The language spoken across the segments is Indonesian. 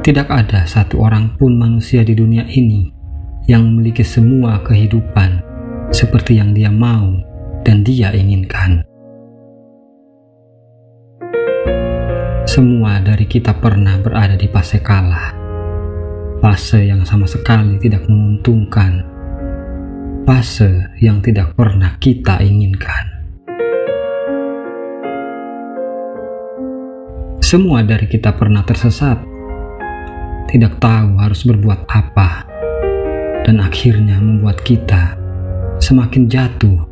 Tidak ada satu orang pun manusia di dunia ini yang memiliki semua kehidupan seperti yang dia mau dan dia inginkan. Semua dari kita pernah berada di fase kalah, fase yang sama sekali tidak menguntungkan, fase yang tidak pernah kita inginkan. Semua dari kita pernah tersesat, tidak tahu harus berbuat apa, dan akhirnya membuat kita semakin jatuh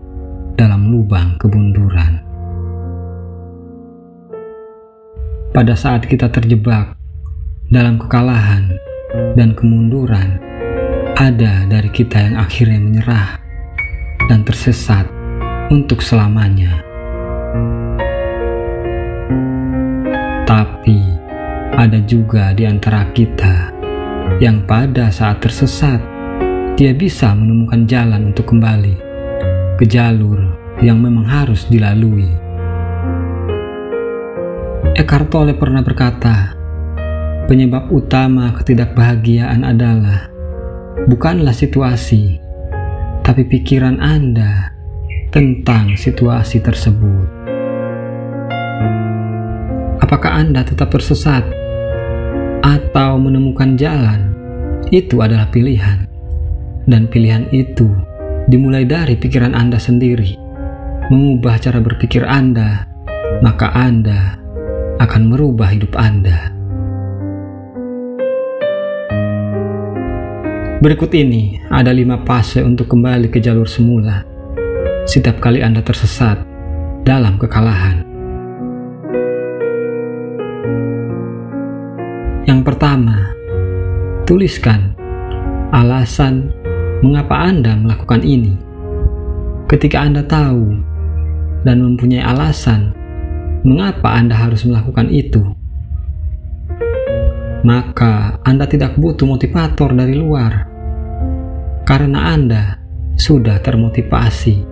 dalam lubang kemunduran. Pada saat kita terjebak dalam kekalahan dan kemunduran, ada dari kita yang akhirnya menyerah dan tersesat untuk selamanya. Tapi ada juga di antara kita yang pada saat tersesat, dia bisa menemukan jalan untuk kembali ke jalur yang memang harus dilalui. Eckhart Tolle pernah berkata, penyebab utama ketidakbahagiaan adalah bukanlah situasi, tapi pikiran Anda tentang situasi tersebut. Apakah Anda tetap tersesat atau menemukan jalan? Itu adalah pilihan, dan pilihan itu dimulai dari pikiran Anda sendiri. Mengubah cara berpikir Anda, maka Anda akan merubah hidup Anda. Berikut ini ada 5 fase untuk kembali ke jalur semula setiap kali Anda tersesat dalam kekalahan. Yang pertama, tuliskan alasan mengapa Anda melakukan ini. Ketika Anda tahu dan mempunyai alasan mengapa Anda harus melakukan itu, maka Anda tidak butuh motivator dari luar, karena Anda sudah termotivasi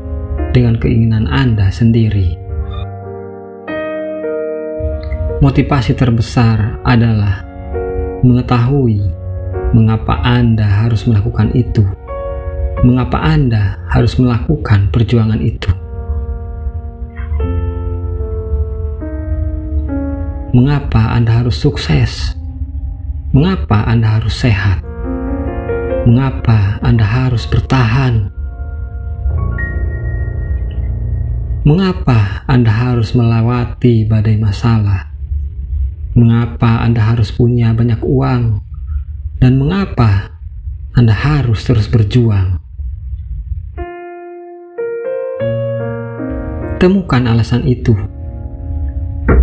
dengan keinginan Anda sendiri. Motivasi terbesar adalah mengetahui mengapa Anda harus melakukan itu, mengapa Anda harus melakukan perjuangan itu. Mengapa Anda harus sukses? Mengapa Anda harus sehat? Mengapa Anda harus bertahan? Mengapa Anda harus melewati badai masalah? Mengapa Anda harus punya banyak uang? Dan mengapa Anda harus terus berjuang? Temukan alasan itu,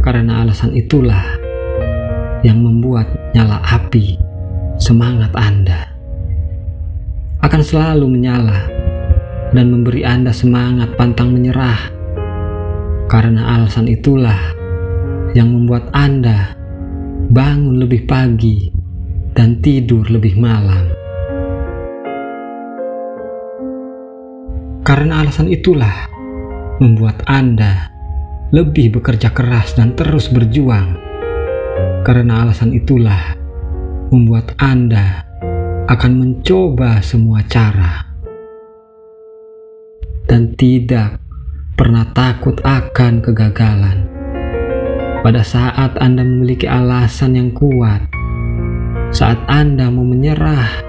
karena alasan itulah yang membuat nyala api semangat Anda. Akan selalu menyala dan memberi Anda semangat pantang menyerah. Karena alasan itulah yang membuat Anda bangun lebih pagi dan tidur lebih malam. Karena alasan itulah membuat Anda lebih bekerja keras dan terus berjuang. Karena alasan itulah membuat Anda akan mencoba semua cara dan tidak pernah takut akan kegagalan. Pada saat Anda memiliki alasan yang kuat, saat Anda mau menyerah,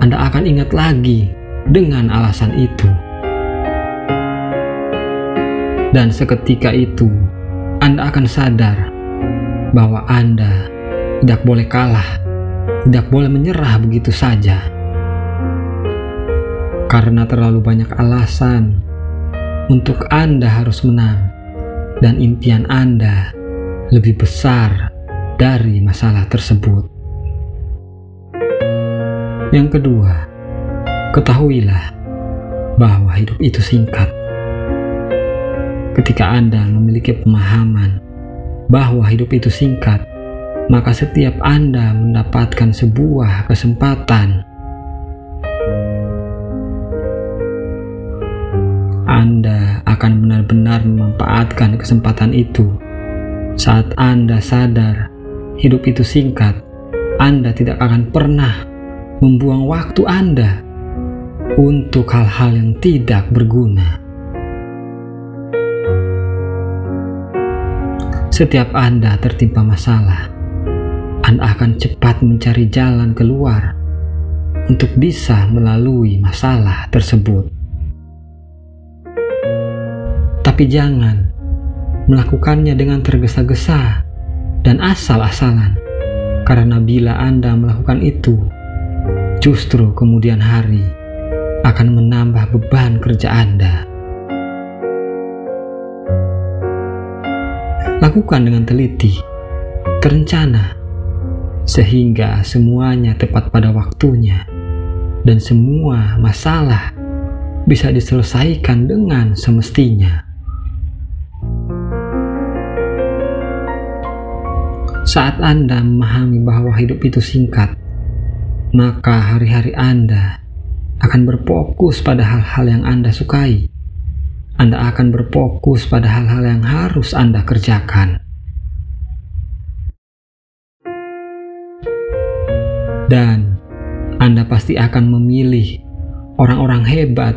Anda akan ingat lagi dengan alasan itu. Dan seketika itu, Anda akan sadar bahwa Anda tidak boleh kalah, tidak boleh menyerah begitu saja. Karena terlalu banyak alasan untuk Anda harus menang, dan impian Anda lebih besar dari masalah tersebut. Yang kedua, ketahuilah bahwa hidup itu singkat. Ketika Anda memiliki pemahaman bahwa hidup itu singkat, maka setiap Anda mendapatkan sebuah kesempatan, Anda akan benar-benar memanfaatkan kesempatan itu. Saat Anda sadar hidup itu singkat, Anda tidak akan pernah membuang waktu Anda untuk hal-hal yang tidak berguna. Setiap Anda tertimpa masalah, Anda akan cepat mencari jalan keluar untuk bisa melalui masalah tersebut. Tapi jangan melakukannya dengan tergesa-gesa dan asal-asalan, karena bila Anda melakukan itu, justru kemudian hari akan menambah beban kerja Anda. Lakukan dengan teliti, terencana, sehingga semuanya tepat pada waktunya dan semua masalah bisa diselesaikan dengan semestinya. Saat Anda memahami bahwa hidup itu singkat, maka hari-hari Anda akan berfokus pada hal-hal yang Anda sukai. Anda akan berfokus pada hal-hal yang harus Anda kerjakan. Dan Anda pasti akan memilih orang-orang hebat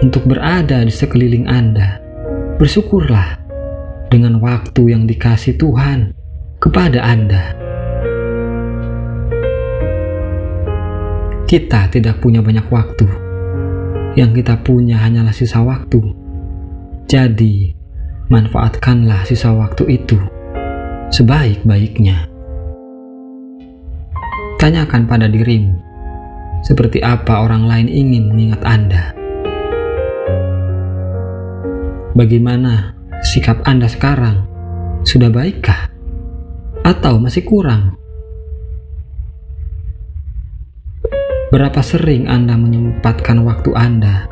untuk berada di sekeliling Anda. Bersyukurlah dengan waktu yang dikasih Tuhan kepada Anda. Kita tidak punya banyak waktu. Yang kita punya hanyalah sisa waktu. Jadi, manfaatkanlah sisa waktu itu sebaik-baiknya. Tanyakan pada dirimu, seperti apa orang lain ingin mengingat Anda? Bagaimana sikap Anda sekarang? Sudah baikkah? Atau masih kurang? Berapa sering Anda menyempatkan waktu Anda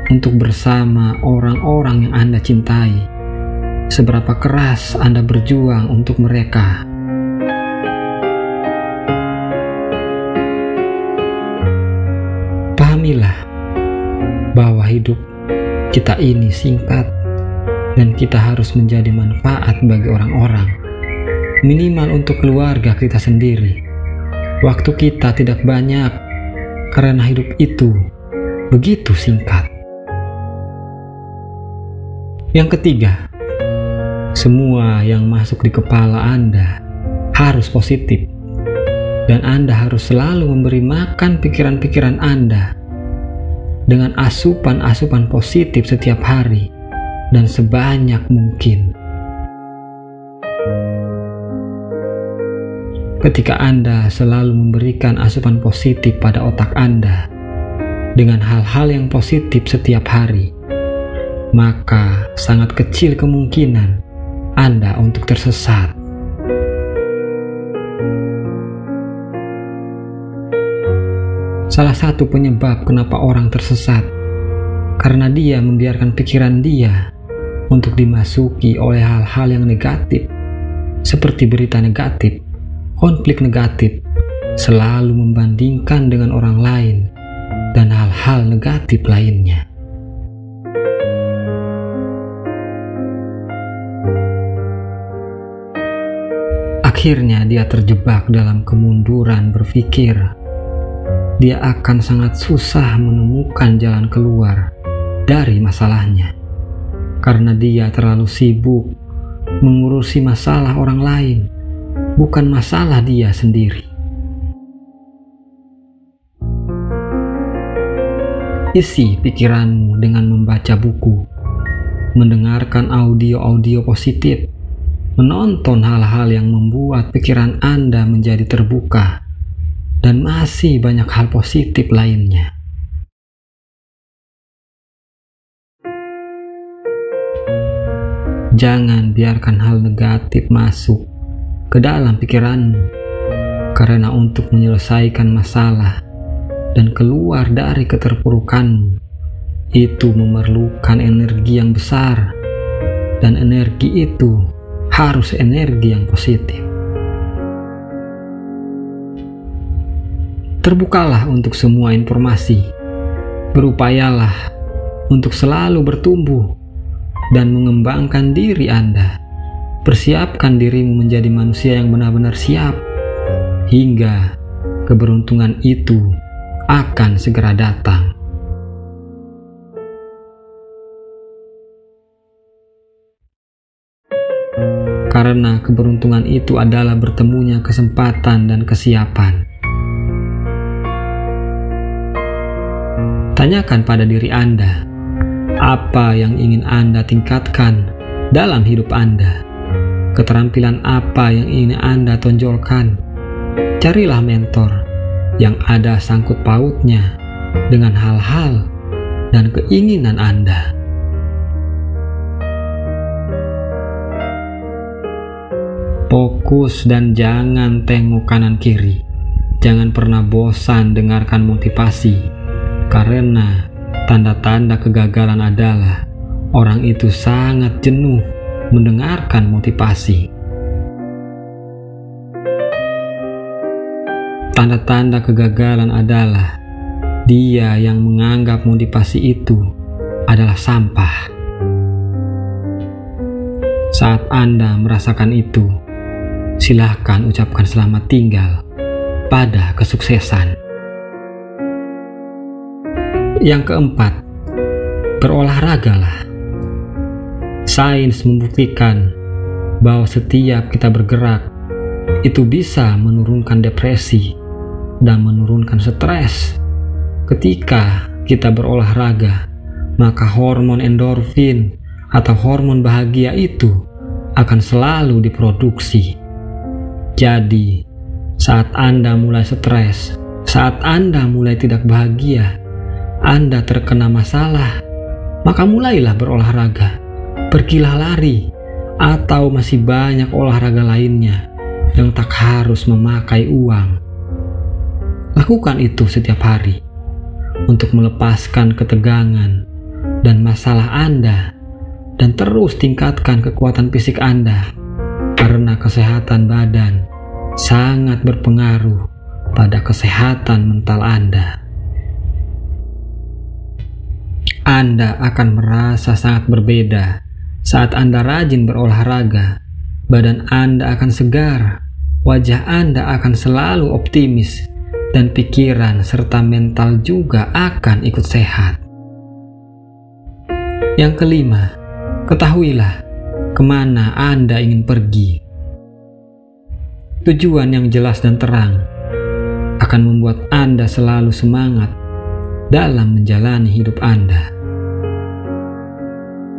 untuk bersama orang-orang yang Anda cintai? Seberapa keras Anda berjuang untuk mereka? Pahamilah bahwa hidup kita ini singkat dan kita harus menjadi manfaat bagi orang-orang, minimal untuk keluarga kita sendiri. Waktu kita tidak banyak karena hidup itu begitu singkat. Yang ketiga, semua yang masuk di kepala Anda harus positif. Dan Anda harus selalu memberi makan pikiran-pikiran Anda dengan asupan-asupan positif setiap hari dan sebanyak mungkin. Ketika Anda selalu memberikan asupan positif pada otak Anda dengan hal-hal yang positif setiap hari, maka sangat kecil kemungkinan Anda untuk tersesat. Salah satu penyebab kenapa orang tersesat, karena dia membiarkan pikiran dia untuk dimasuki oleh hal-hal yang negatif, seperti berita negatif, konflik negatif, selalu membandingkan dengan orang lain, dan hal-hal negatif lainnya. Akhirnya dia terjebak dalam kemunduran berpikir. Dia akan sangat susah menemukan jalan keluar dari masalahnya, karena dia terlalu sibuk mengurusi masalah orang lain, bukan masalah dia sendiri. Isi pikiranmu dengan membaca buku, mendengarkan audio-audio positif, menonton hal-hal yang membuat pikiran Anda menjadi terbuka, dan masih banyak hal positif lainnya. Jangan biarkan hal negatif masuk ke dalam pikiranmu, karena untuk menyelesaikan masalah dan keluar dari keterpurukanmu, itu memerlukan energi yang besar, dan energi itu harus energi yang positif. Terbukalah untuk semua informasi. Berupayalah untuk selalu bertumbuh dan mengembangkan diri Anda. Persiapkan dirimu menjadi manusia yang benar-benar siap, hingga keberuntungan itu akan segera datang. Karena keberuntungan itu adalah bertemunya kesempatan dan kesiapan. Tanyakan pada diri Anda, apa yang ingin Anda tingkatkan dalam hidup Anda? Keterampilan apa yang ingin Anda tonjolkan? Carilah mentor yang ada sangkut pautnya dengan hal-hal dan keinginan Anda. Fokus dan jangan tengok kanan kiri. Jangan pernah bosan dengarkan motivasi, karena tanda-tanda kegagalan adalah orang itu sangat jenuh mendengarkan motivasi. Tanda-tanda kegagalan adalah dia yang menganggap motivasi itu adalah sampah. Saat Anda merasakan itu, silahkan ucapkan selamat tinggal pada kesuksesan. Yang keempat, berolahragalah. Sains membuktikan bahwa setiap kita bergerak, itu bisa menurunkan depresi dan menurunkan stres. Ketika kita berolahraga, maka hormon endorfin atau hormon bahagia itu akan selalu diproduksi. Jadi, saat Anda mulai stres, saat Anda mulai tidak bahagia, Anda terkena masalah, maka mulailah berolahraga. Pergilah lari, atau masih banyak olahraga lainnya yang tak harus memakai uang. Lakukan itu setiap hari untuk melepaskan ketegangan dan masalah Anda, dan terus tingkatkan kekuatan fisik Anda, karena kesehatan badan sangat berpengaruh pada kesehatan mental Anda. Anda akan merasa sangat berbeda saat Anda rajin berolahraga. Badan Anda akan segar, wajah Anda akan selalu optimis, dan pikiran serta mental juga akan ikut sehat. Yang kelima, ketahuilah kemana Anda ingin pergi. Tujuan yang jelas dan terang akan membuat Anda selalu semangat dalam menjalani hidup Anda.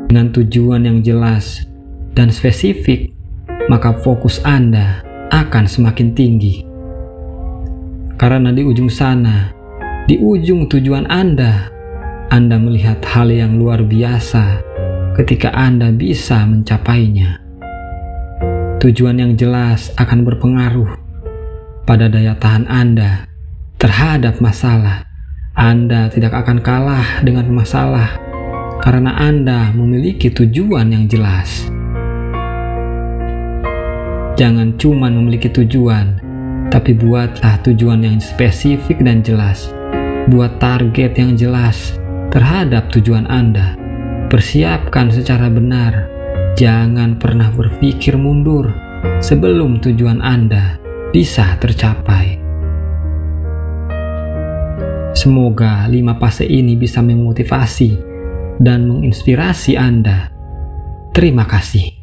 Dengan tujuan yang jelas dan spesifik, maka fokus Anda akan semakin tinggi. Karena di ujung sana, di ujung tujuan Anda melihat hal yang luar biasa ketika Anda bisa mencapainya. Tujuan yang jelas akan berpengaruh pada daya tahan Anda terhadap masalah. Anda tidak akan kalah dengan masalah karena Anda memiliki tujuan yang jelas. Jangan cuma memiliki tujuan, tapi buatlah tujuan yang spesifik dan jelas. Buat target yang jelas terhadap tujuan Anda. Persiapkan secara benar. Jangan pernah berpikir mundur sebelum tujuan Anda bisa tercapai. Semoga 5 fase ini bisa memotivasi dan menginspirasi Anda. Terima kasih.